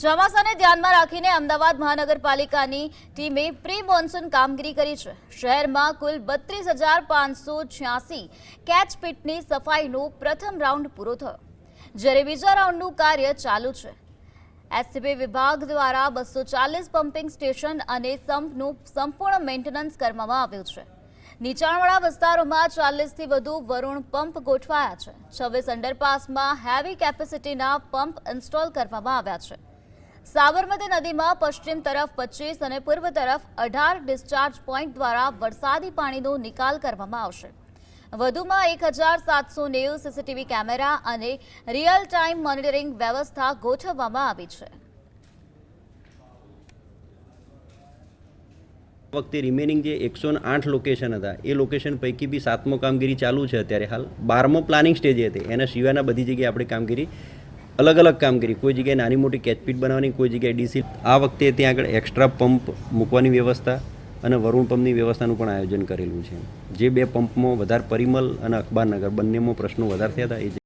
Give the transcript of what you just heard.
ચોમાસાને ધ્યાનમાં રાખીને અમદાવાદ મહાનગરપાલિકાની ટીમે પ્રી મોન્સૂન કામગીરી કરી છે। શહેરમાં કુલ 32,586 કેચ પીટની સફાઈનો પ્રથમ રાઉન્ડ પૂરો થયો, જ્યારે બીજા રાઉન્ડનું કાર્ય ચાલુ છે। એસટીપી વિભાગ દ્વારા 240 પમ્પિંગ સ્ટેશન અને સમ્પનું સંપૂર્ણ મેન્ટેનન્સ કરવામાં આવ્યું છે। નીચાણવાળા વિસ્તારોમાં 40થી વધુ વરુણ પંપ ગોઠવાયા છે। 26 અંડરપાસમાં હેવી કેપેસિટીના પંપ ઇન્સ્ટોલ કરવામાં આવ્યા છે। સાબરમતી નદીમાં પશ્ચિમ તરફ 25 અને પૂર્વ તરફ 18 ડિસ્ચાર્જ પોઈન્ટ દ્વારા વરસાદી પાણીનો નિકાલ કરવામાં આવશે। વધુમાં 1790 સીસીટીવી કેમેરા અને રિયલ ટાઈમ મોનિટરિંગ વ્યવસ્થા ગોઠવવામાં આવી છે। વખતે રિમેનિંગ જે 108 લોકેશન હતા એ લોકેશન પૈકી બી 7મો કામગીરી ચાલુ છે। અત્યારે હાલ 12મો પ્લાનિંગ સ્ટેજે હતી। એના સિવાયના બધી જગ્યાએ આપણે કામગીરી અલગ અલગ કામગીરી, કોઈ જગ્યાએ નાની મોટી કેચપીટ બનાવવાની, કોઈ જગ્યાએ ડીસી। આ વખતે ત્યાં આગળ એક્સ્ટ્રા પંપ મૂકવાની વ્યવસ્થા અને વરુણ પંપની વ્યવસ્થાનું પણ આયોજન કરેલું છે। જે બે પંપમાં વધારે પરિમલ અને અખબારનગર બંનેમાં પ્રશ્નો વધારે થયા હતા એ